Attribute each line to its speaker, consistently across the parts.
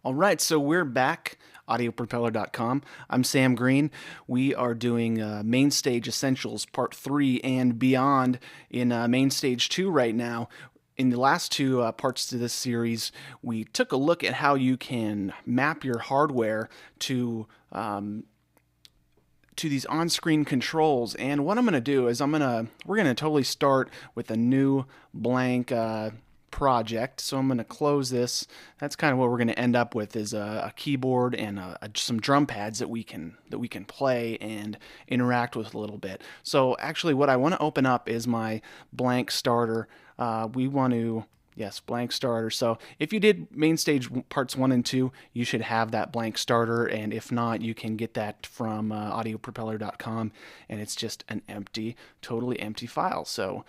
Speaker 1: All right, so we're back, audiopropellor.com. I'm Sam Green. We are doing MainStage Essentials Part 3 and beyond in MainStage 2 right now. In the last two parts to this series, we took a look at how you can map your hardware to these on-screen controls. And what I'm going to do is we're going to totally start with a new blank project. So I'm going to close this. That's kind of what we're going to end up with is a keyboard and some drum pads that we can play and interact with a little bit. So actually, what I want to open up is my blank starter. We want to. Yes, blank starter. So if you did MainStage parts 1 and 2, you should have that blank starter, and if not, you can get that from audiopropellor.com, and it's just an empty, totally empty file. So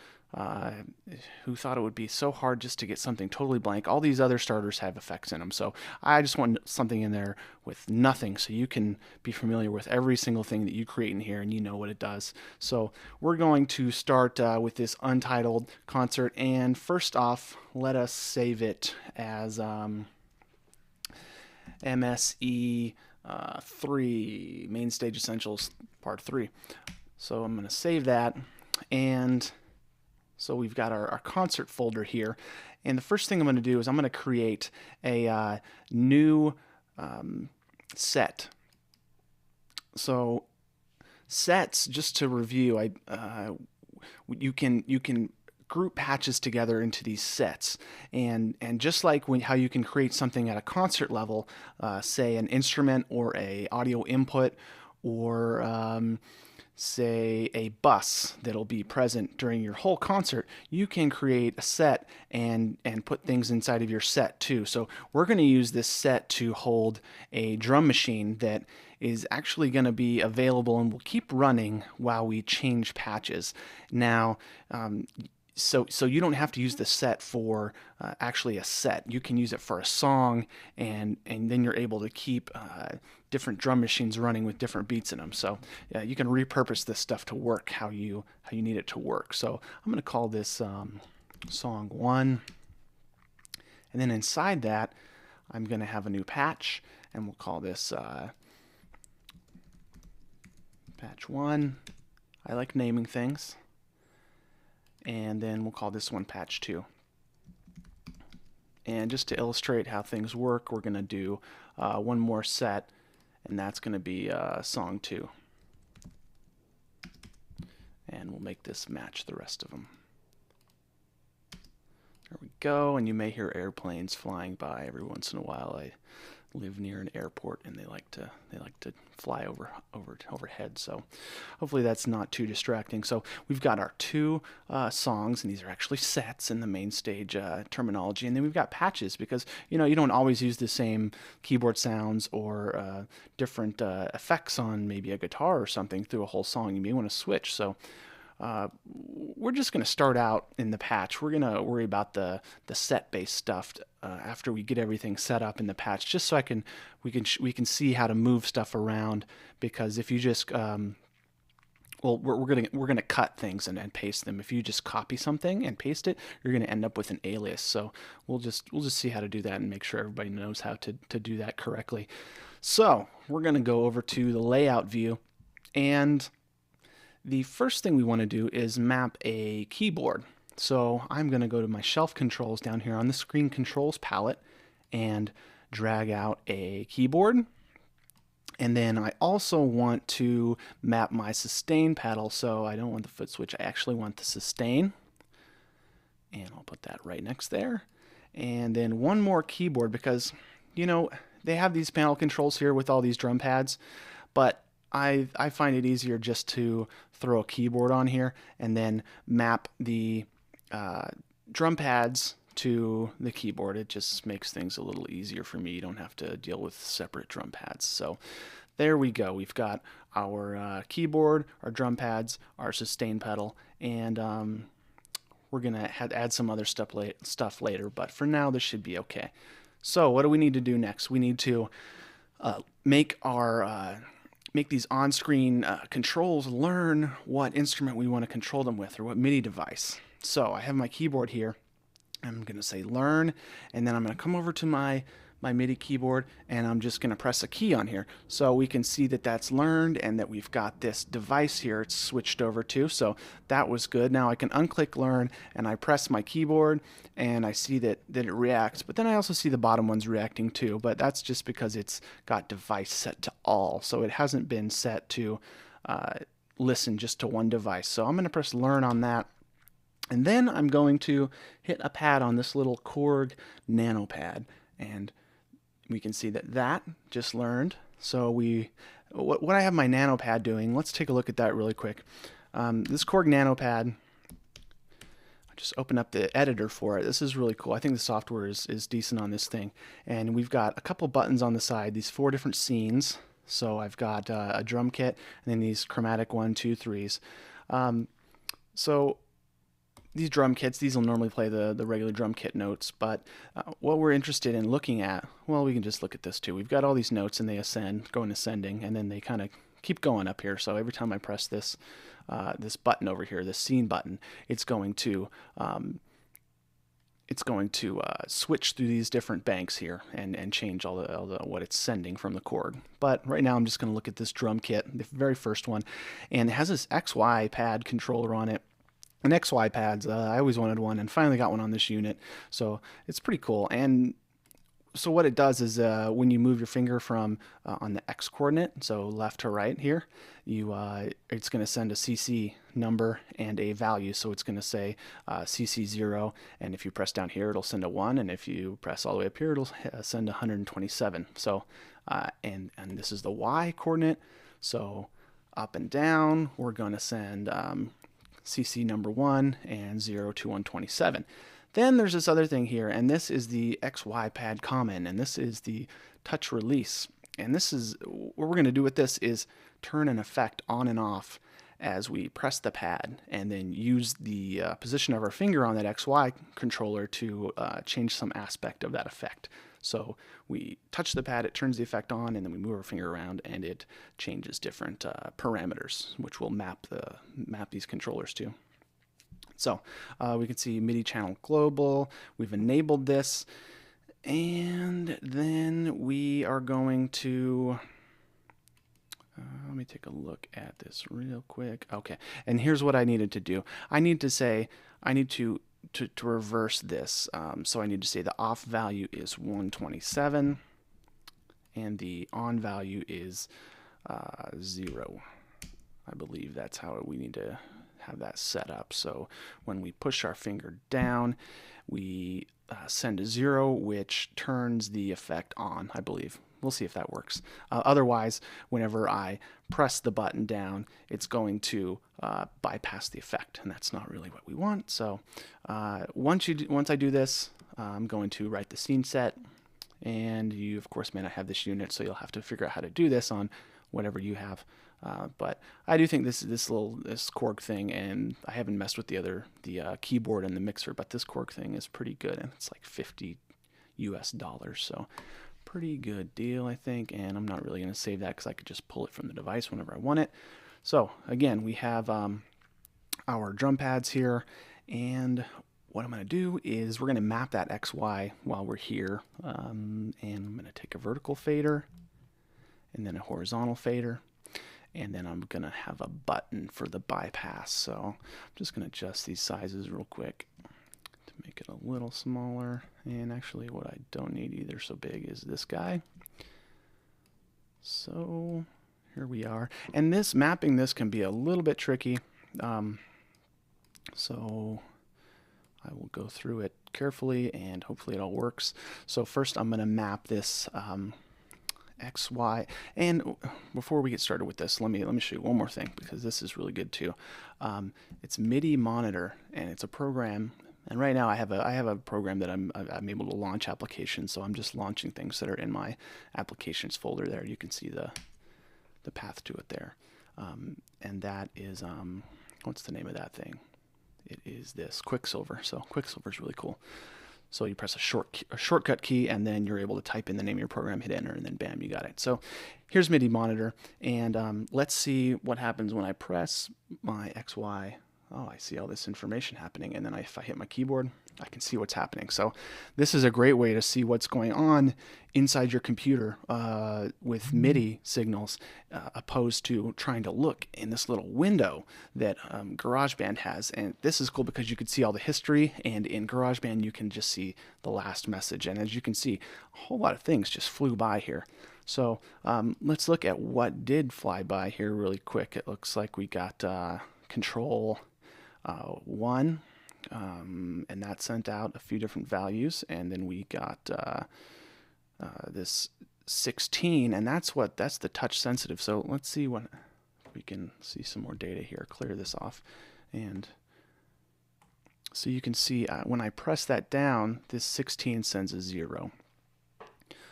Speaker 1: who thought it would be so hard just to get something totally blank? All these other starters have effects in them, so I just want something in there with nothing so you can be familiar with every single thing that you create in here and you know what it does. So we're going to start with this untitled concert, and first off, let us save it as MSE 3, MainStage Essentials Part 3. So I'm going to save that, and so we've got our concert folder here, and the first thing I'm going to do is I'm going to create a new set. So sets, just to review, you can group patches together into these sets, and just like how you can create something at a concert level, say an instrument or a audio input, or say a bus that'll be present during your whole concert, you can create a set and put things inside of your set too. So we're going to use this set to hold a drum machine that is actually going to be available and will keep running while we change patches. Now, so you don't have to use the set for actually a set. You can use it for a song, and then you're able to keep different drum machines running with different beats in them. So you can repurpose this stuff to work how you need it to work. So I'm going to call this song 1, and then inside that I'm going to have a new patch, and we'll call this patch 1. I like naming things. And then we'll call this one patch 2. And just to illustrate how things work, we're going to do one more set, and that's going to be song 2. And we'll make this match the rest of them. There we go, and you may hear airplanes flying by every once in a while. I live near an airport, and they like to fly overhead. So hopefully that's not too distracting. So we've got our two songs, and these are actually sets in the MainStage terminology. And then we've got patches, because you don't always use the same keyboard sounds or different effects on maybe a guitar or something through a whole song. You may want to switch. So we're just going to start out in the patch. We're going to worry about the set-based stuff after we get everything set up in the patch, just so we can see how to move stuff around. Because if you just we're gonna cut things and paste them. If you just copy something and paste it, you're gonna end up with an alias. So we'll just see how to do that and make sure everybody knows how to do that correctly. So we're gonna go over to the layout view, and the first thing we want to do is map a keyboard. So I'm going to go to my shelf controls down here on the screen controls palette and drag out a keyboard. And then I also want to map my sustain pedal. So I don't want the foot switch, I actually want the sustain. And I'll put that right next there. And then one more keyboard, because they have these panel controls here with all these drum pads, but I find it easier just to throw a keyboard on here and then map the drum pads to the keyboard. It just makes things a little easier for me. You don't have to deal with separate drum pads. So there we go. We've got our keyboard, our drum pads, our sustain pedal, and we're going to add some other stuff later, but for now this should be okay. So what do we need to do next? We need to make these on-screen controls learn what instrument we want to control them with, or what MIDI device. So I have my keyboard here. I'm going to say learn, and then I'm going to come over to my my MIDI keyboard, and I'm just going to press a key on here. So we can see that that's learned and that we've got this device here it's switched over to. So that was good. Now I can unclick learn and I press my keyboard and I see that it reacts, but then I also see the bottom one's reacting too, but that's just because it's got device set to all. So it hasn't been set to listen just to one device. So I'm going to press learn on that. And then I'm going to hit a pad on this little Korg nano pad, and we can see that that just learned. So what I have my nano pad doing, let's take a look at that really quick. This Korg nano pad, I just open up the editor for it. This is really cool. I think the software is decent on this thing. And we've got a couple buttons on the side, these 4 different scenes. So I've got a drum kit and then these chromatic 1, 2, 3s. So these drum kits, these will normally play the regular drum kit notes, but what we're interested in looking at, well, we can just look at this too. We've got all these notes and they ascend, going ascending, and then they kind of keep going up here. So every time I press this this button over here, this scene button, it's going to switch through these different banks here and change all the what it's sending from the Korg. But right now I'm just going to look at this drum kit, the very first one, and it has this XY pad controller on it. And XY pads, I always wanted one and finally got one on this unit, so it's pretty cool. And so what it does is when you move your finger from on the X coordinate, so left to right here, it's going to send a CC number and a value. So it's going to say CC 0, and if you press down here, it'll send a 1, and if you press all the way up here, it'll send 127. So and this is the Y coordinate. So up and down, we're going to send CC number 1 and 0 to 127. Then there's this other thing here, and this is the XY pad common, and this is the touch release. And this is what we're going to do with this is turn an effect on and off as we press the pad, and then use the position of our finger on that XY controller to change some aspect of that effect. So we touch the pad, it turns the effect on, and then we move our finger around and it changes different parameters, which will map these controllers to. So we can see MIDI channel global, we've enabled this, and then we are going to, let me take a look at this real quick. Okay, and here's what I needed to do. I need to reverse this. So I need to say the off value is 127 and the on value is 0. I believe that's how we need to have that set up. So when we push our finger down, we send a 0, which turns the effect on, I believe. We'll see if that works. Otherwise, whenever I press the button down, it's going to bypass the effect, and that's not really what we want. So once I do this, I'm going to write the scene set, and you, of course, may not have this unit, so you'll have to figure out how to do this on whatever you have. But I do think this Korg thing, and I haven't messed with the keyboard and the mixer, but this Korg thing is pretty good, and it's like $50 US, so pretty good deal, I think. And I'm not really going to save that because I could just pull it from the device whenever I want it. So again, we have our drum pads here, and what I'm going to do is we're going to map that XY while we're here, and I'm going to take a vertical fader and then a horizontal fader. And then I'm going to have a button for the bypass. So I'm just going to adjust these sizes real quick to make it a little smaller. And actually what I don't need either so big is this guy. So here we are. And this mapping this can be a little bit tricky. So I will go through it carefully and hopefully it all works. So first I'm going to map this XY, and before we get started with this, let me show you one more thing, because this is really good too. It's MIDI Monitor, and it's a program. And right now I have a program that I'm able to launch applications. So I'm just launching things that are in my applications folder there. You can see the path to it there, and that is what's the name of that thing? It is this Quicksilver. So Quicksilver is really cool. So you press a shortcut key, and then you're able to type in the name of your program, hit enter, and then bam, you got it. So here's MIDI Monitor, and let's see what happens when I press my XY oh, I see all this information happening. And then if I hit my keyboard, I can see what's happening. So this is a great way to see what's going on inside your computer with MIDI signals, opposed to trying to look in this little window that GarageBand has. And this is cool because you can see all the history, and in GarageBand you can just see the last message. And as you can see, a whole lot of things just flew by here. So let's look at what did fly by here really quick. It looks like we got control 1, and that sent out a few different values, and then we got this 16, and that's the touch sensitive. So let's see what we can see some more data here. Clear this off, and so you can see when I press that down, this 16 sends a 0.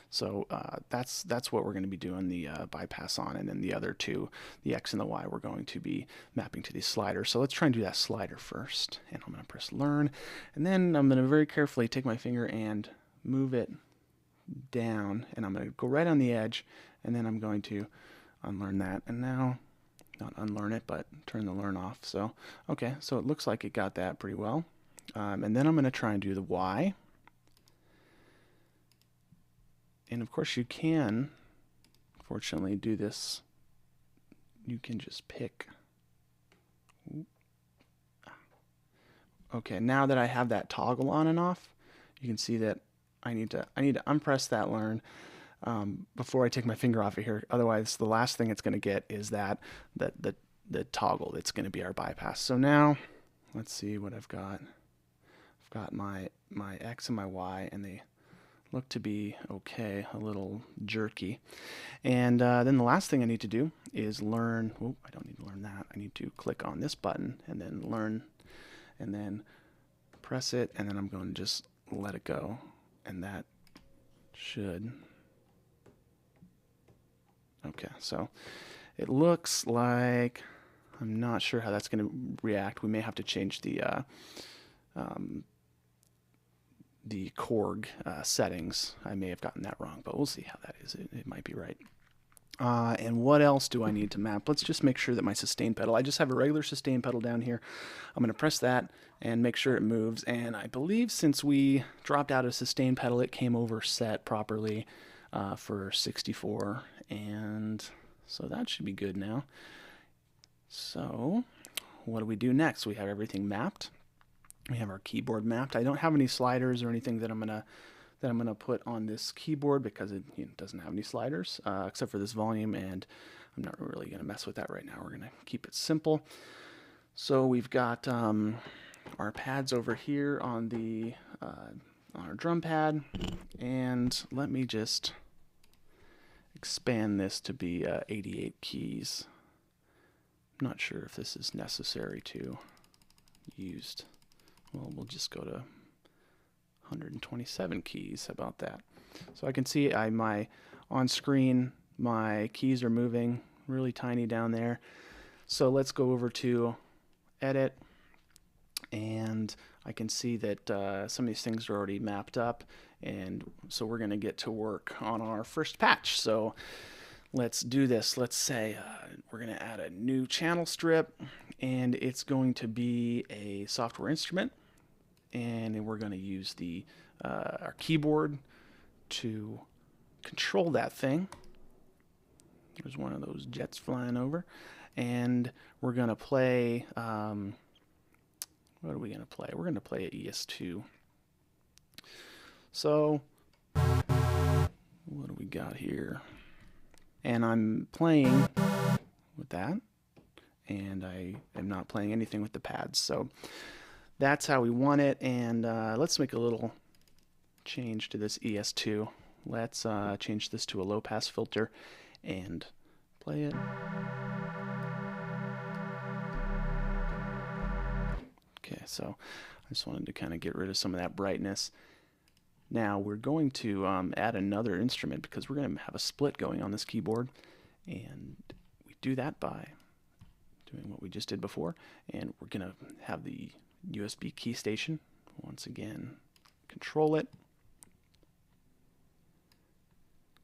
Speaker 1: So that's what we're going to be doing the bypass on, and then the other two, the X and the Y, we're going to be mapping to these sliders. So let's try and do that slider first, and I'm going to press learn, and then I'm going to very carefully take my finger and move it down, and I'm going to go right on the edge, and then I'm going to unlearn that, and now not unlearn it, but turn the learn off. So okay, so it looks like it got that pretty well, and then I'm going to try and do the Y. And of course you can, fortunately, do this. You can just pick. Okay, now that I have that toggle on and off, you can see that I need to unpress that learn before I take my finger off of here. Otherwise, the last thing it's going to get is the toggle that's going to be our bypass. So now, let's see what I've got. I've got my X and my Y, and they look to be okay, a little jerky. And then the last thing I need to do is learn. Oh, I don't need to learn that. I need to click on this button and then learn, and then press it, and then I'm going to just let it go, and that should. Okay, so it looks like, I'm not sure how that's going to react. We may have to change the Korg settings. I may have gotten that wrong, but we'll see how that is. It might be right. And what else do I need to map? Let's just make sure that my sustain pedal, I just have a regular sustain pedal down here. I'm going to press that and make sure it moves. And I believe since we dropped out a sustain pedal, it came over set properly for 64. And so that should be good now. So what do we do next? We have everything mapped. We have our keyboard mapped. I don't have any sliders or anything that I'm gonna put on this keyboard because it doesn't have any sliders except for this volume, and I'm not really gonna mess with that right now. We're gonna keep it simple. So we've got our pads over here on the on our drum pad, and let me just expand this to be 88 keys. I'm not sure if this is necessary to used. Well, we'll just go to 127 keys. How about that? So I can see on screen my keys are moving really tiny down there. So let's go over to edit, and I can see that some of these things are already mapped up, and so we're going to get to work on our first patch. So let's do this. Let's say we're going to add a new channel strip, and it's going to be a software instrument, and we're going to use our keyboard to control that thing. There's one of those jets flying over, and we're going to play. What are we going to play? We're going to play at ES2. So what do we got here? And I'm playing with that, and I am not playing anything with the pads. So that's how we want it. And let's make a little change to this ES2. Let's change this to a low pass filter and play it. Okay, so I just wanted to kind of get rid of some of that brightness. Now we're going to add another instrument because we're going to have a split going on this keyboard, and we do that by doing what we just did before, and we're going to have the USB key station. Once again, control it.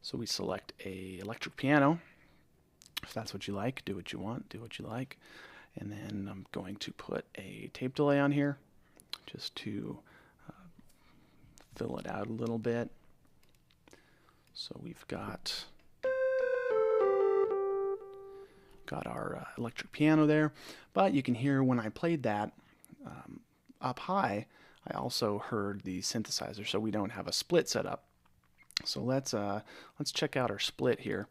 Speaker 1: So we select a electric piano. If that's what you like, do what you want, do what you like. And then I'm going to put a tape delay on here just to fill it out a little bit. So we've got our electric piano there, but you can hear when I played that up high, I also heard the synthesizer, so we don't have a split set up. So let's check out our split here.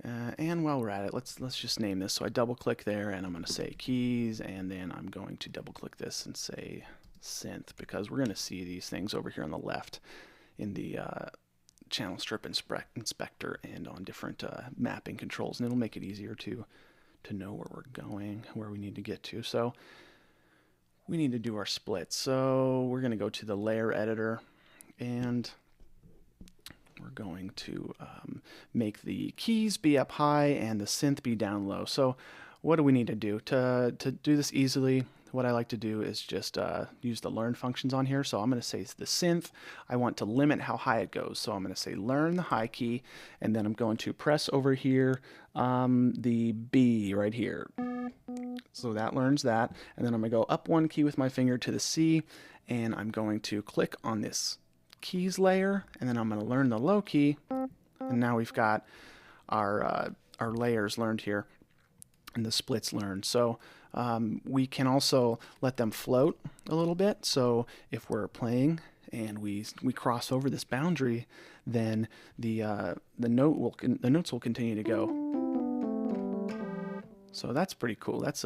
Speaker 1: And while we're at it, let's just name this. So I double click there and I'm going to say keys, and then I'm going to double click this and say synth, because we're going to see these things over here on the left in the channel strip inspector and on different mapping controls, and it'll make it easier to know where we're going, where we need to get to. So we need to do our split. So we're going to go to the layer editor, and we're going to make the keys be up high and the synth be down low. So what do we need to do? To do this easily, what I like to do is just use the learn functions on here. So I'm going to say the synth, I want to limit how high it goes. So I'm going to say learn the high key, and then I'm going to press over here the B right here. So that learns that, and then I'm going to go up one key with my finger to the C, and I'm going to click on this keys layer, and then I'm going to learn the low key, and now we've got our layers learned here and the splits learned. So we can also let them float a little bit. So if we're playing and we cross over this boundary, then the notes will continue to go. So that's pretty cool. That's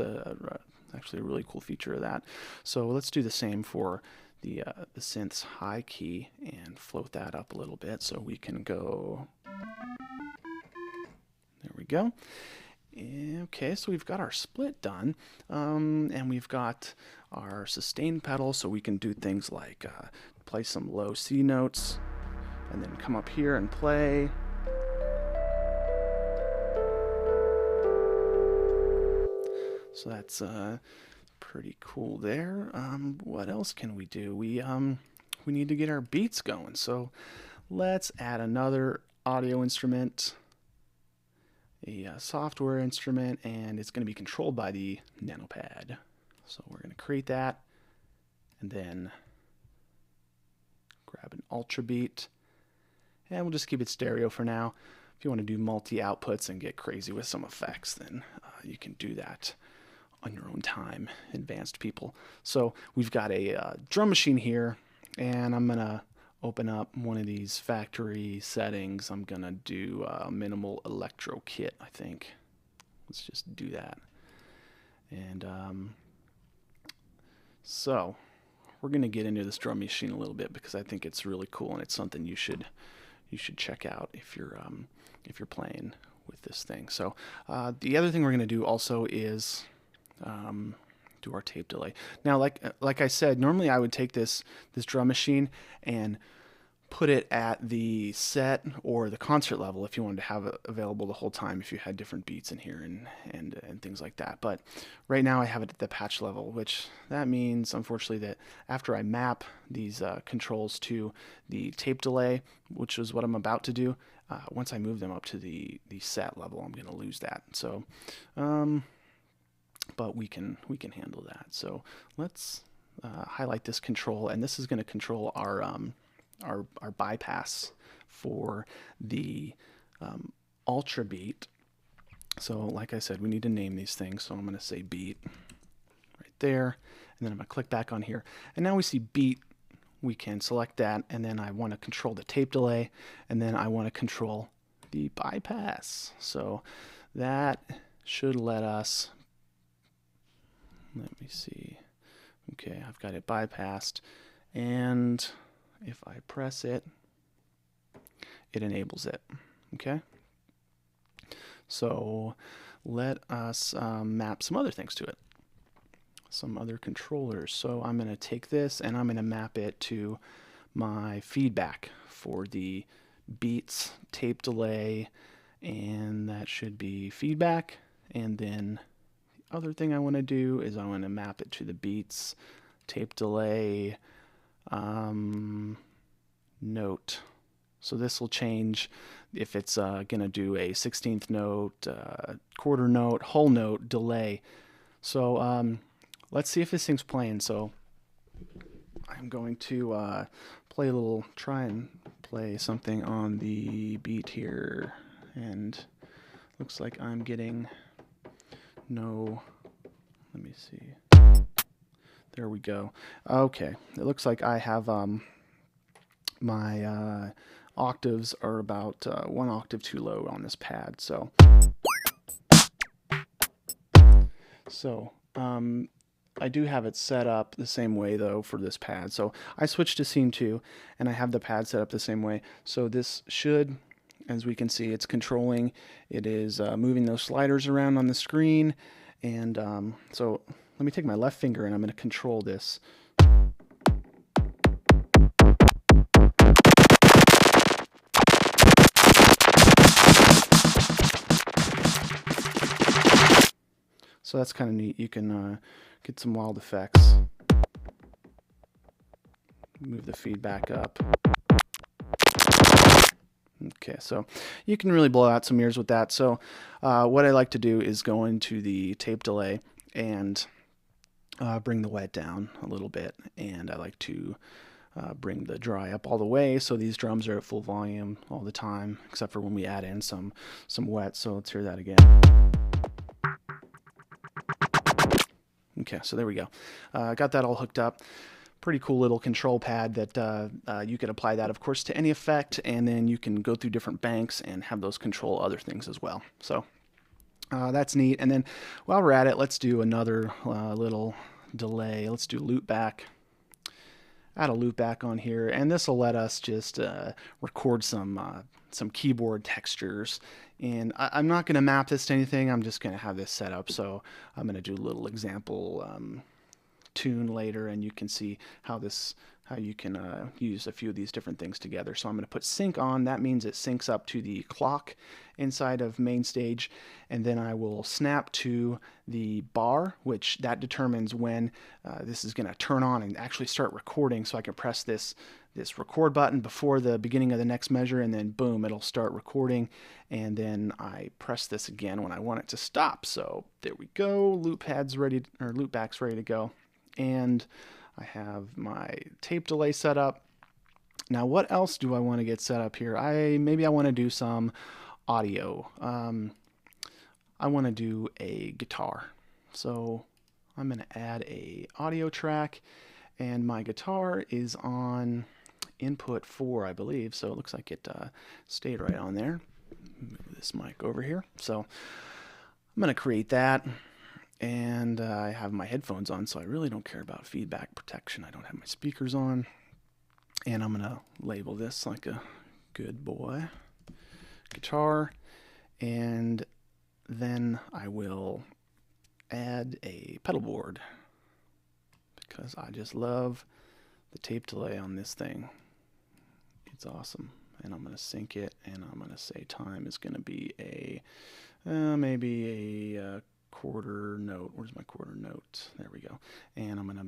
Speaker 1: actually a really cool feature of that. So let's do the same for the synth's high key and float that up a little bit so we can go. There we go. Okay, so we've got our split done, and we've got our sustain pedal, so we can do things like play some low C notes and then come up here and play. So that's pretty cool there. What else can we do? We need to get our beats going. So let's add another audio instrument, a software instrument, and it's going to be controlled by the nanopad. So we're going to create that, and then grab an ultra beat, and we'll just keep it stereo for now. If you want to do multi outputs and get crazy with some effects, then you can do that on your own time, advanced people. So we've got a drum machine here, and I'm gonna open up one of these factory settings. I'm gonna do minimal electro kit, I think. Let's just do that. And so we're gonna get into this drum machine a little bit because I think it's really cool, and it's something you should check out if you're playing with this thing. So the other thing we're gonna do also is do our tape delay. Now, like I said, normally I would take this drum machine and put it at the set or the concert level if you wanted to have it available the whole time, if you had different beats in here and things like that. But right now I have it at the patch level, which that means, unfortunately, that after I map these controls to the tape delay, which is what I'm about to do, once I move them up to the set level, I'm going to lose that. So but we can handle that. So let's highlight this control, and this is going to control our bypass for the ultra beat. So like I said, we need to name these things. So I'm going to say beat right there, and then I'm going to click back on here, and now we see beat. We can select that, and then I want to control the tape delay, and then I want to control the bypass. So that should let us. Let me see. Okay, I've got it bypassed, and if I press it, it enables it. Okay? So let us map some other things to it, some other controllers. So I'm going to take this and I'm going to map it to my feedback for the beats, tape delay, and that should be feedback. And then the other thing I want to do is I want to map it to the beats, tape delay, note. So this will change if it's going to do a 16th note, quarter note, whole note, delay. So let's see if this thing's playing. So I'm going to try and play something on the beat here, and looks like I'm getting no. Let me see. There we go. Okay, it looks like I have my octaves are about 1 octave too low on this pad. So I do have it set up the same way though for this pad. So I switched to scene 2 and I have the pad set up the same way. So this should, as we can see, it's controlling. It is moving those sliders around on the screen. And so let me take my left finger and I'm going to control this. So that's kind of neat. You can get some wild effects. Move the feedback up. Okay, so you can really blow out some ears with that. So what I like to do is go into the tape delay and bring the wet down a little bit. And I like to bring the dry up all the way, so these drums are at full volume all the time, except for when we add in some wet. So let's hear that again. Okay, so there we go. Got that all hooked up. Pretty cool little control pad that you could apply that, of course, to any effect, and then you can go through different banks and have those control other things as well. So that's neat. And then while we're at it, let's do another little delay. Let's do loop back. Add a loop back on here, and this will let us just record some keyboard textures. And I'm not going to map this to anything. I'm just going to have this set up. So I'm going to do a little example tune later, and you can see how you can use a few of these different things together. So I'm going to put sync on. That means it syncs up to the clock inside of MainStage, and then I will snap to the bar, which that determines when this is going to turn on and actually start recording. So I can press this record button before the beginning of the next measure, and then boom, it'll start recording. And then I press this again when I want it to stop. So there we go. Loop back's ready to go. And I have my tape delay set up. Now, what else do I want to get set up here? Maybe I want to do some audio. I want to do a guitar. So I'm going to add a audio track, and my guitar is on input 4, I believe. So it looks like it stayed right on there. Move this mic over here. So I'm going to create that. And I have my headphones on, so I really don't care about feedback protection. I don't have my speakers on. And I'm going to label this like a good boy guitar. And then I will add a pedal board because I just love the tape delay on this thing. It's awesome. And I'm going to sync it, and I'm going to say time is going to be maybe a quarter note. Where's my quarter note? There we go. And I'm going to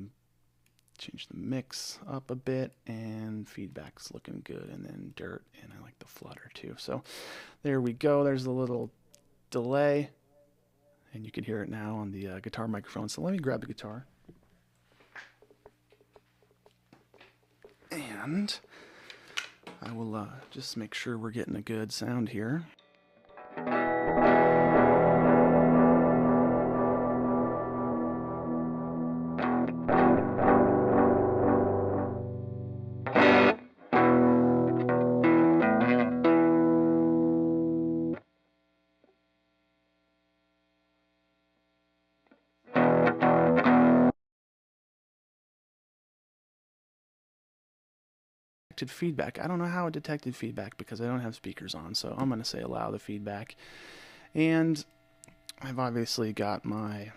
Speaker 1: change the mix up a bit, and feedback's looking good, and then dirt, and I like the flutter too. So there we go. There's a little delay, and you can hear it now on the guitar microphone. So let me grab the guitar. And I will just make sure we're getting a good sound here. Feedback. I don't know how it detected feedback because I don't have speakers on, so I'm going to say allow the feedback. And I've obviously got my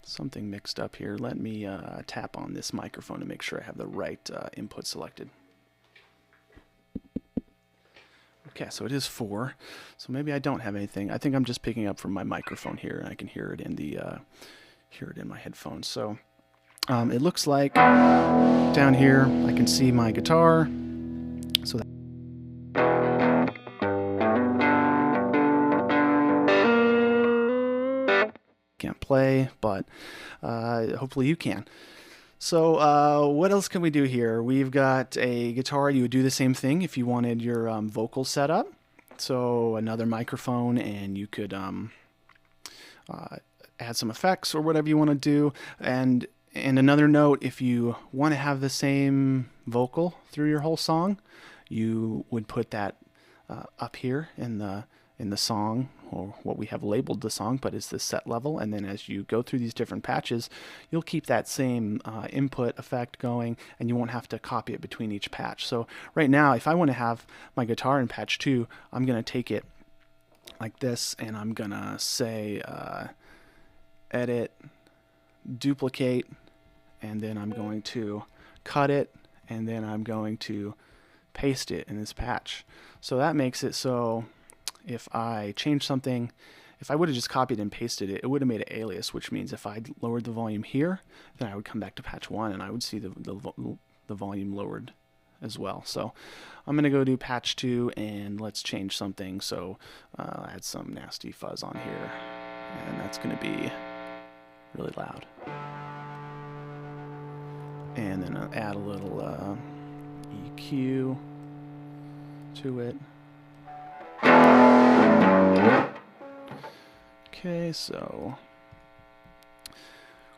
Speaker 1: something mixed up here. Let me tap on this microphone to make sure I have the right input selected. Okay, so it is 4. So maybe I don't have anything. I think I'm just picking up from my microphone here, and I can hear it in the my headphones. So it looks like down here I can see my guitar. So can't play. play, but hopefully you can. So what else can we do here? We've got a guitar. You would do the same thing if you wanted your vocal set up. So another microphone, and you could add some effects or whatever you want to do. And another note, if you want to have the same vocal through your whole song, you would put that up here in the song, or what we have labeled the song, but it's the set level. And then as you go through these different patches, you'll keep that same input effect going, and you won't have to copy it between each patch. So right now, if I want to have my guitar in patch 2, I'm going to take it like this, and I'm going to say edit, duplicate, and then I'm going to cut it, and then I'm going to paste it in this patch. So that makes it so if I change something, if I would have just copied and pasted it, it would have made an alias, which means if I lowered the volume here, then I would come back to patch 1 and I would see the volume lowered as well. So I'm going to go do patch 2, and let's change something. So add some nasty fuzz on here, and that's going to be really loud. And then I'll add a little EQ to it. Okay, so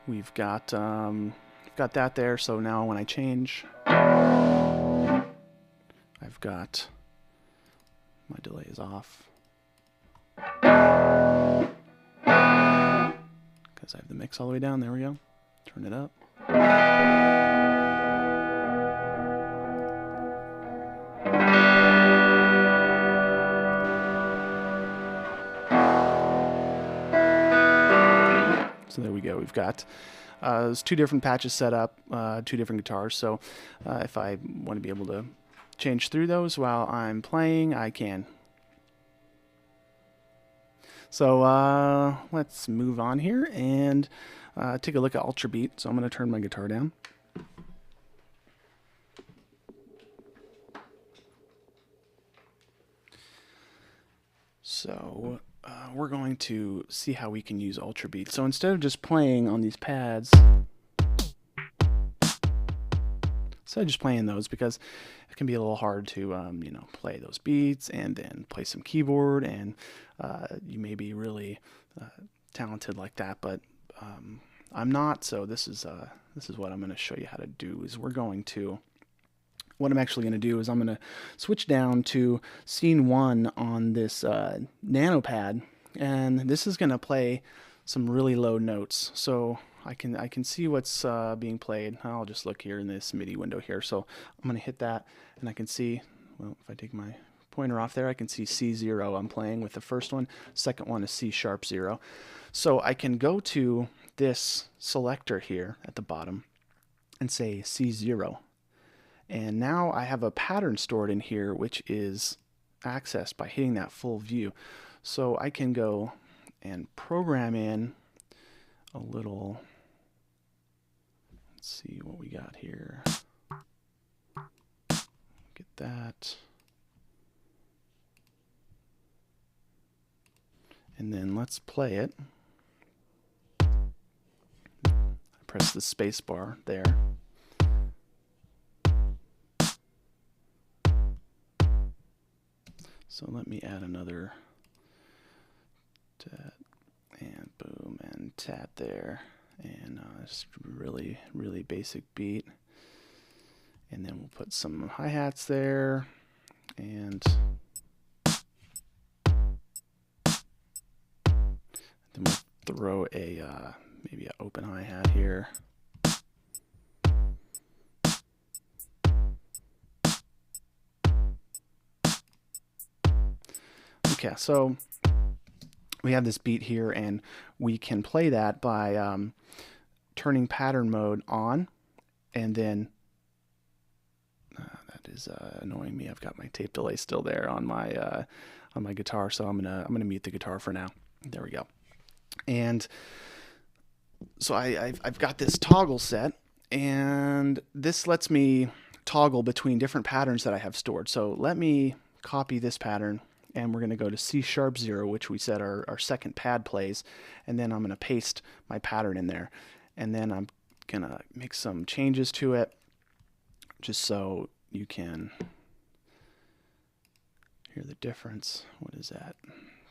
Speaker 1: we've got that there. So now when I change, I've got my delay is off because I have the mix all the way down. There we go. Turn it up. So there we go. We've got there's 2 different patches set up, 2 different guitars. So if I want to be able to change through those while I'm playing, I can. So let's move on here and take a look at Ultra Beat. So I'm going to turn my guitar down. So we're going to see how we can use Ultra Beat. So instead of just playing on these pads, because it can be a little hard to you know, play those beats and then play some keyboard, and you may be really talented like that, but I'm not. So this is what I'm going to show you how to do. What I'm actually going to do is I'm going to switch down to scene 1 on this nano pad, and this is going to play some really low notes. So I can see what's being played. I'll just look here in this MIDI window here. So I'm going to hit that, and I can see, well, if I take my pointer off there, I can see C0 I'm playing with the first one. Second one is C#0. So I can go to this selector here at the bottom and say C0. And now I have a pattern stored in here, which is accessed by hitting that full view. So I can go and program in a little, let's see what we got here. Get that. And then let's play it. I press the space bar there. So let me add another tat, and boom, and tat there, and just really, really basic beat. And then we'll put some hi-hats there, and then we'll throw a maybe an open hi-hat here. Okay, so we have this beat here, and we can play that by turning pattern mode on, and then that is annoying me. I've got my tape delay still there on my guitar, so I'm gonna mute the guitar for now. There we go. And so I've got this toggle set, and this lets me toggle between different patterns that I have stored. So let me copy this pattern and we're going to go to C#0, which we said our second pad plays, and then I'm going to paste my pattern in there, and then I'm going to make some changes to it just so you can hear the difference. What is that?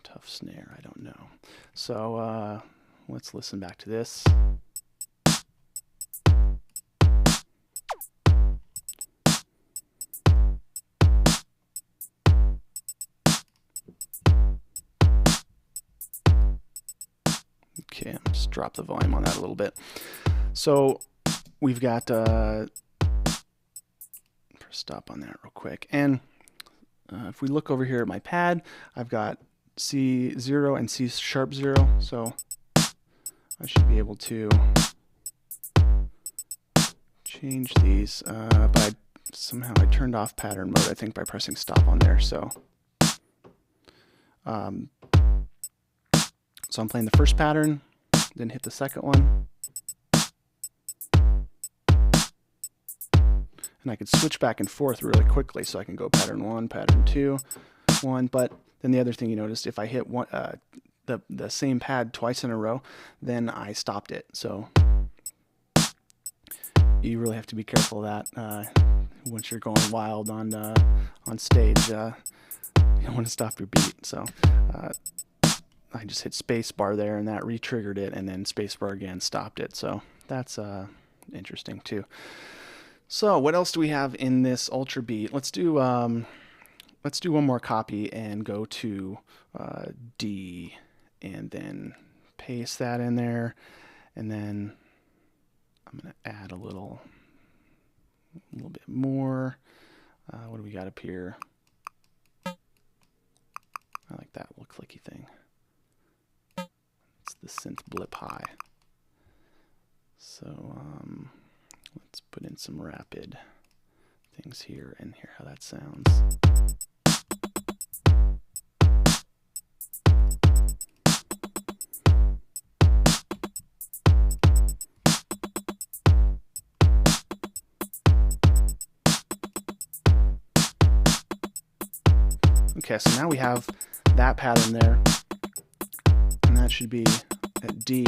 Speaker 1: Tough snare, I don't know. So let's listen back to this. Okay, I'll just drop the volume on that a little bit. So we've got, press stop on that real quick. And if we look over here at my pad, I've got C0 and C#0. So I should be able to change these, but somehow I turned off pattern mode, I think, by pressing stop on there. So so I'm playing the first pattern, then hit the second one. And I can switch back and forth really quickly, so I can go pattern 1, pattern 2, 1. But then the other thing you noticed, if I hit one, the same pad twice in a row, then I stopped it. So you really have to be careful of that once you're going wild on stage. You don't want to stop your beat. So I just hit spacebar there, and that re-triggered it, and then spacebar again stopped it. So that's interesting too. So what else do we have in this Ultra Beat? Let's do one more copy and go to D, and then paste that in there, and then I'm going to add a little bit more. What do we got up here? I like that little clicky thing. It's the synth blip high. So let's put in some rapid things here and hear how that sounds. Okay, so now we have that pattern there, and that should be at D.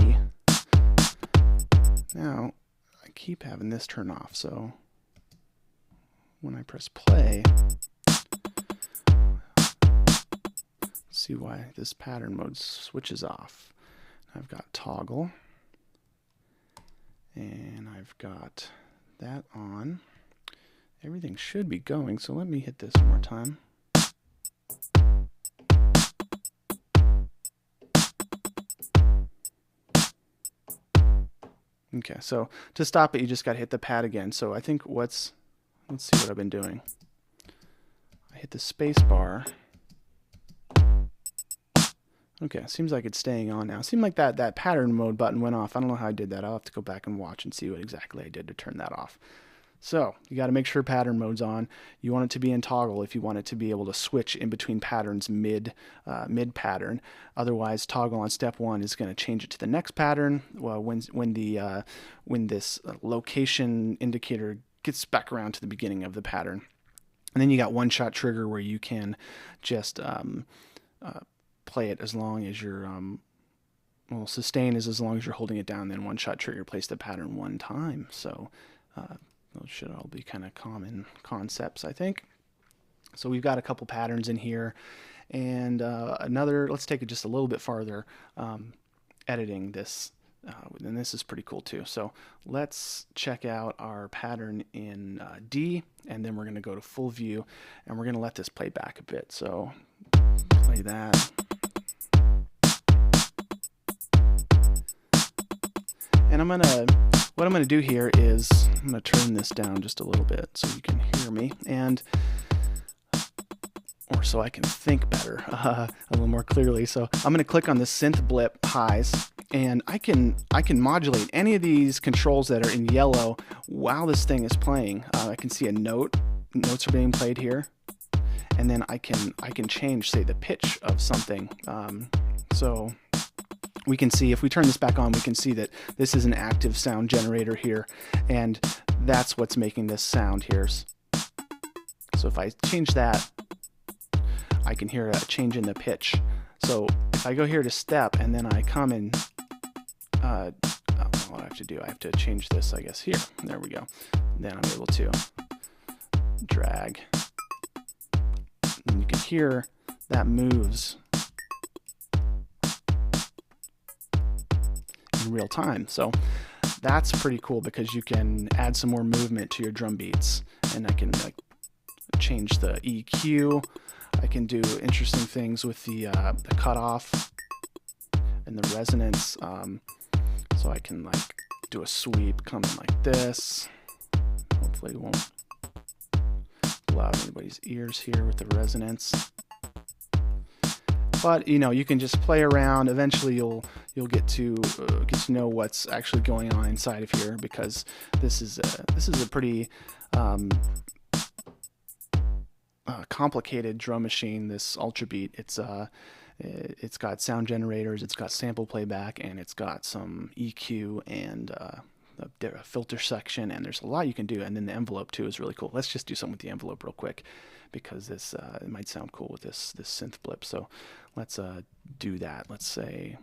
Speaker 1: Now, I keep having this turn off, so when I press play, see why this pattern mode switches off. I've got toggle, and I've got that on. Everything should be going, so let me hit this one more time. Okay, so to stop it, you just got to hit the pad again. So I think let's see what I've been doing. I hit the space bar. Okay, seems like it's staying on now. Seemed like that pattern mode button went off. I don't know how I did that. I'll have to go back and watch and see what exactly I did to turn that off. So you got to make sure pattern mode's on. You want it to be in toggle if you want it to be able to switch in between patterns mid pattern. Otherwise, toggle on step 1 is going to change it to the next pattern. Well, when this location indicator gets back around to the beginning of the pattern, and then you got one-shot trigger where you can just play it as long as you're well, sustain is as long as you're holding it down. Then one-shot trigger plays the pattern one time. So those should all be kind of common concepts, I think. So we've got a couple patterns in here, and let's take it just a little bit farther, editing this, and this is pretty cool too. So let's check out our pattern in D, and then we're going to go to full view, and we're going to let this play back a bit. So play that. And what I'm going to do here is I'm going to turn this down just a little bit so you can hear me, or so I can think better, a little more clearly. So I'm going to click on the synth blip highs, and I can modulate any of these controls that are in yellow while this thing is playing. I can see notes are being played here, and then I can change, say, the pitch of something. So we can see, if we turn this back on, we can see that this is an active sound generator here, and that's what's making this sound here. So if I change that, I can hear a change in the pitch. So if I go here to step and then I come and what I have to do, I have to change this, I guess, here. There we go. Then I'm able to drag. And you can hear that moves in real time. So that's pretty cool because you can add some more movement to your drum beats. And I can like change the EQ. I can do interesting things with the cutoff and the resonance. So I can like do a sweep coming like this. Hopefully it won't blow out anybody's ears here with the resonance. But you know, you can just play around. Eventually you'll get to know what's actually going on inside of here, because this is a pretty complicated drum machine, this Ultra Beat. It's got sound generators, it's got sample playback, and it's got some EQ and a filter section, and there's a lot you can do. And then the envelope too is really cool. Let's just do something with the envelope real quick, because this it might sound cool with this synth blip. So let's do that. Let's say,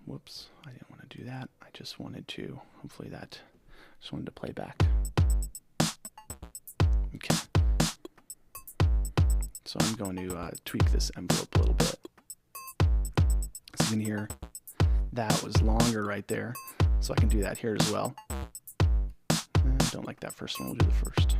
Speaker 1: whoops, I didn't want to do that. I just wanted to, hopefully that, just wanted to play back. Okay. So I'm going to tweak this envelope a little bit. So you can hear that was longer right there. So I can do that here as well. I don't like that first one. We'll do the first.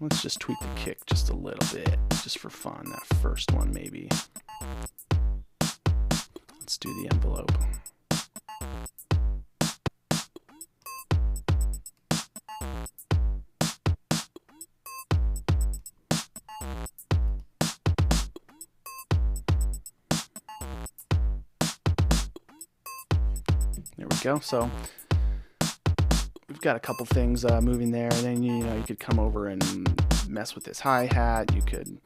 Speaker 1: Let's just tweak the kick just a little bit, just for fun. That first one maybe. Let's do the envelope. There we go. So we've got a couple things moving there. And then you could come over and mess with this hi-hat. You could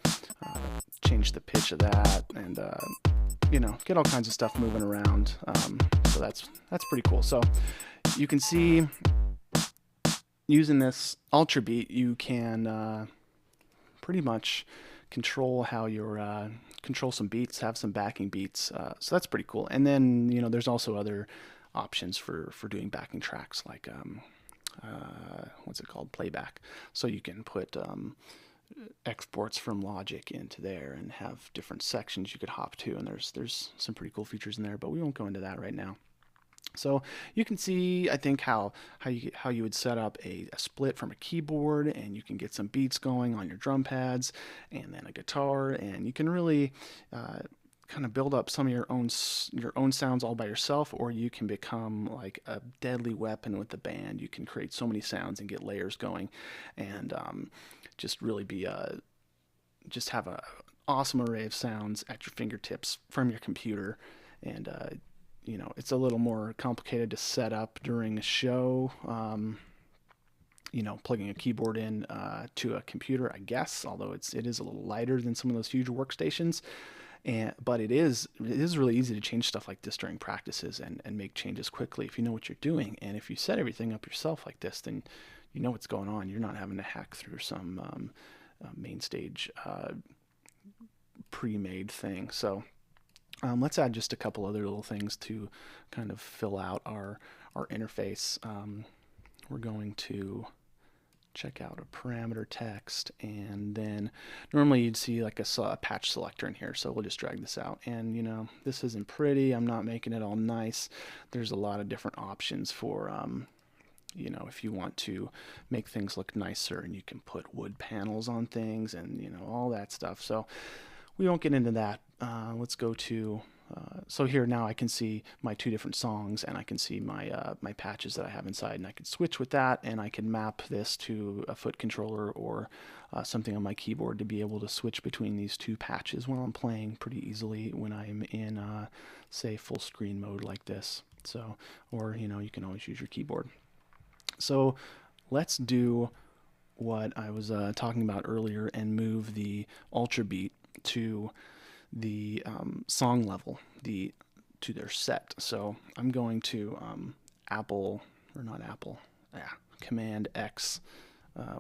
Speaker 1: change the pitch of that, and get all kinds of stuff moving around. So that's pretty cool. So you can see, using this Ultra Beat, you can pretty much control how your control some beats, have some backing beats. So that's pretty cool. And then there's also other options for doing backing tracks, like what's it called, playback. So you can put exports from Logic into there and have different sections you could hop to, and there's some pretty cool features in there, but we won't go into that right now. So you can see, I think, how you would set up a split from a keyboard, and you can get some beats going on your drum pads and then a guitar, and you can really kind of build up some of your own sounds all by yourself, or you can become like a deadly weapon with the band. You can create so many sounds and get layers going, and just really be just have an awesome array of sounds at your fingertips from your computer. And it's a little more complicated to set up during a show, plugging a keyboard in to a computer, I guess, although it is a little lighter than some of those huge workstations. But it is really easy to change stuff like this during practices and make changes quickly if you know what you're doing. And if you set everything up yourself like this, then you know what's going on. You're not having to hack through some MainStage pre-made thing. So let's add just a couple other little things to kind of fill out our interface. We're going to check out a parameter text, and then normally you'd see like a patch selector in here, so we'll just drag this out. And this isn't pretty. I'm not making it all nice. There's a lot of different options for if you want to make things look nicer, and you can put wood panels on things and all that stuff. So we won't get into that. Let's go to so here now I can see my two different songs, and I can see my my patches that I have inside, and I can switch with that, and I can map this to a foot controller or something on my keyboard to be able to switch between these two patches while I'm playing pretty easily when I'm in say full screen mode like this. So, or you can always use your keyboard. So let's do what I was talking about earlier and move the Ultra Beat to the song level, the to their set. So I'm going to Apple, or not Apple, Command X.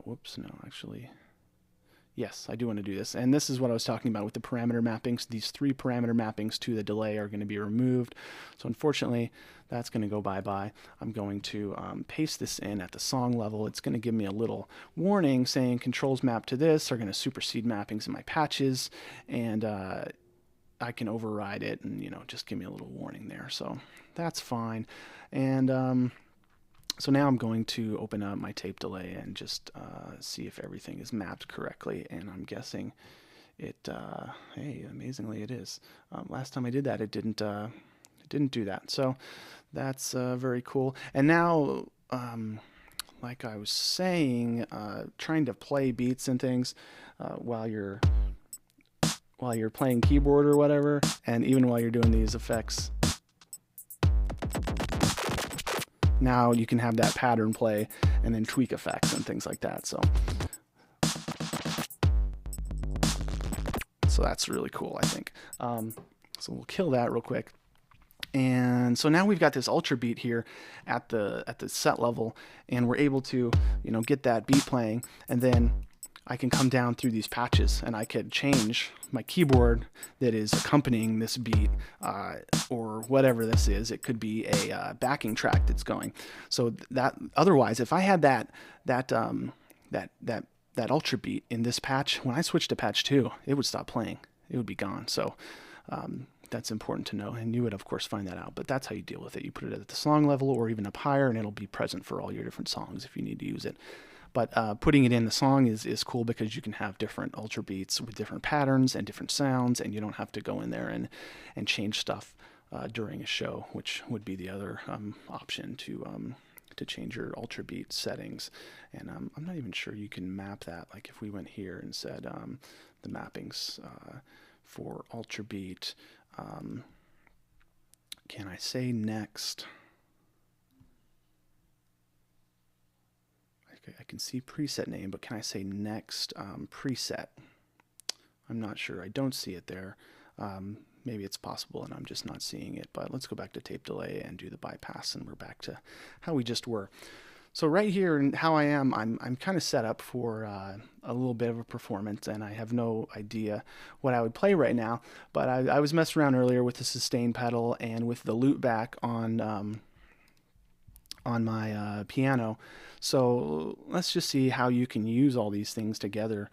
Speaker 1: Whoops, no, actually. Yes, I do want to do this. And this is what I was talking about with the parameter mappings. These 3 parameter mappings to the delay are going to be removed. So unfortunately, that's going to go bye-bye. I'm going to paste this in at the song level. It's going to give me a little warning saying controls map to this are going to supersede mappings in my patches. And I can override it and, just give me a little warning there. So that's fine. And so now I'm going to open up my tape delay and just see if everything is mapped correctly. And I'm guessing it, hey, amazingly it is. Last time I did that, it didn't do that. So that's very cool. And now, like I was saying, trying to play beats and things while you're playing keyboard or whatever, and even while you're doing these effects. Now you can have that pattern play and then tweak effects and things like that. So that's really cool, I think. So we'll kill that real quick. And so now we've got this ultra beat here at the set level, and we're able to get that beat playing, and then I can come down through these patches and I could change my keyboard that is accompanying this beat or whatever this is. It could be a backing track that's going. So that otherwise, if I had that ultra beat in this patch, when I switched to patch 2, it would stop playing. It would be gone. So that's important to know, and you would of course find that out. But that's how you deal with it. You put it at the song level or even up higher, and it'll be present for all your different songs if you need to use it. But putting it in the song is cool because you can have different ultra beats with different patterns and different sounds, and you don't have to go in there and change stuff during a show, which would be the other option to change your ultra beat settings. And I'm not even sure you can map that. Like if we went here and said the mappings for ultra beat, can I say next? I can see preset name, but can I say next preset? I'm not sure. I don't see it there. Maybe it's possible and I'm just not seeing it, but let's go back to tape delay and do the bypass, and we're back to how we just were. So right here and how I am, I'm kind of set up for a little bit of a performance, and I have no idea what I would play right now, but I was messing around earlier with the sustain pedal and with the loop back on my piano. So let's just see how you can use all these things together.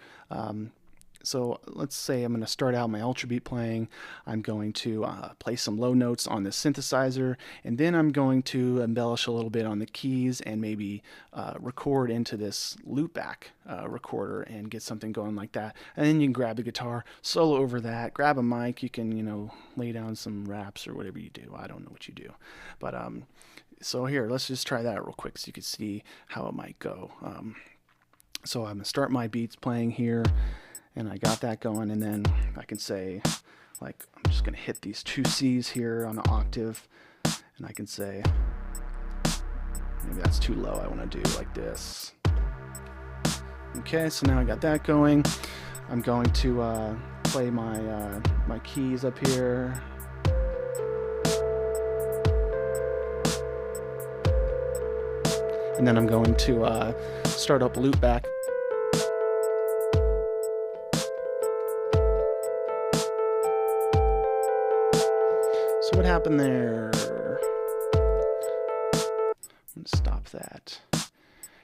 Speaker 1: So let's say I'm going to start out my ultra beat playing. I'm going to play some low notes on the synthesizer, and then I'm going to embellish a little bit on the keys and maybe record into this loopback recorder and get something going like that. And then you can grab a guitar, solo over that, grab a mic. You can lay down some raps or whatever you do. I don't know what you do, but so here, let's just try that real quick so you can see how it might go. So I'm going to start my beats playing here, and I got that going, and then I can say, like, I'm just going to hit these 2 C's here on an octave, and I can say, maybe that's too low, I want to do like this. Okay, so now I got that going. I'm going to play my, my keys up here. And then I'm going to start up loop back. So what happened there? I'm going to stop that.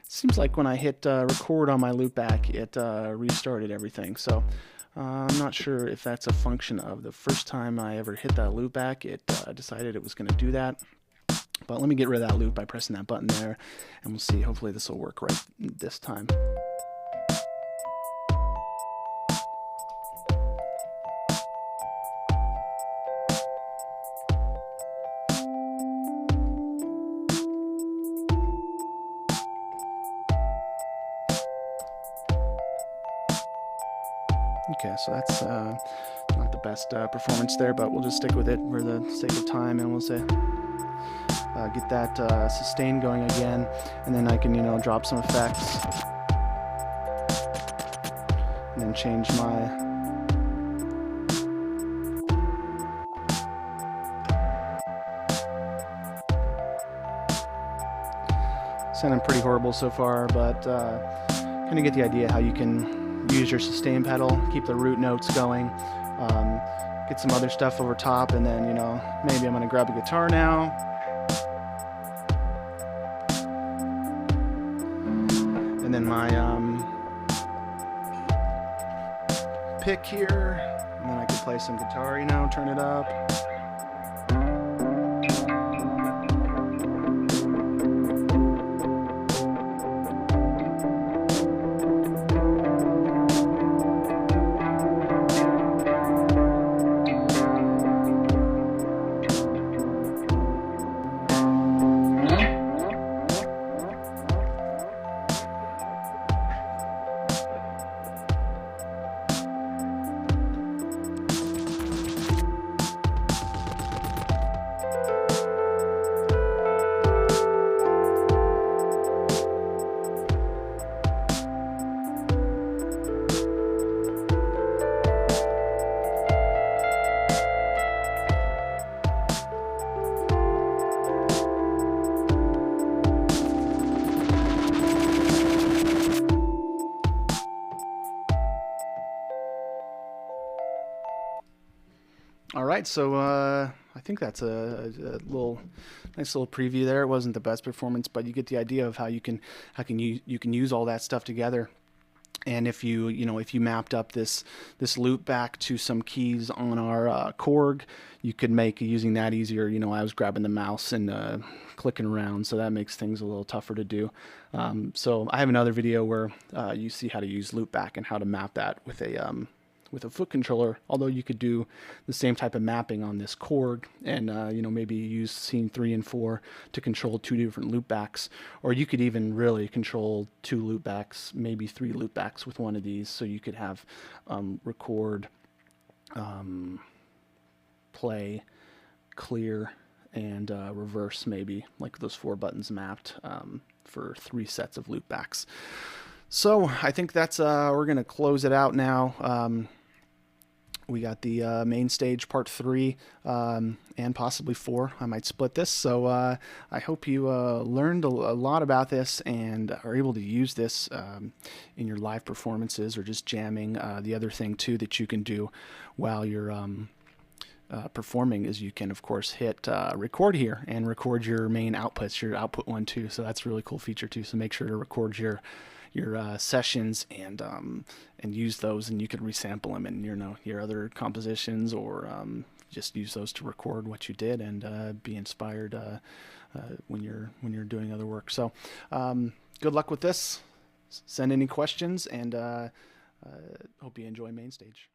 Speaker 1: Seems like when I hit record on my loop back, it restarted everything. So I'm not sure if that's a function of the first time I ever hit that loop back, it decided it was going to do that. But let me get rid of that loop by pressing that button there, and we'll see. Hopefully this will work right this time. Okay, so that's not the best performance there, but we'll just stick with it for the sake of time, and we'll say get that sustain going again, and then I can drop some effects, and then change my Sounding pretty horrible so far, but kind of get the idea how you can use your sustain pedal, keep the root notes going, get some other stuff over top, and then, you know, maybe I'm going to grab a guitar now. And then my pick here, and then I could play some guitar, you know, turn it up. All right, so I think that's a nice little preview there. It wasn't the best performance, but you get the idea of how you can use all that stuff together. And if you mapped up this loop back to some keys on our Korg, you could make using that easier. You know, I was grabbing the mouse and clicking around, so that makes things a little tougher to do. So I have another video where you see how to use loop back and how to map that with a foot controller, although you could do the same type of mapping on this Korg and you know, maybe use scene 3 and 4 to control 2 different loopbacks, or you could even really control 2 loopbacks, maybe 3 loopbacks with one of these, so you could have record, play, clear, and reverse, maybe like those 4 buttons mapped for 3 sets of loopbacks. So I think that's we're gonna close it out now. We got the MainStage part 3 and possibly 4. I might split this. So I hope you learned a lot about this and are able to use this in your live performances or just jamming. The other thing too that you can do while you're performing is you can of course hit record here and record your main outputs, your output 1, 2. So that's a really cool feature too. So make sure to record your sessions and use those, and you can resample them in your other compositions, or just use those to record what you did and be inspired when you're doing other work. So good luck with this. Send any questions, and hope you enjoy MainStage.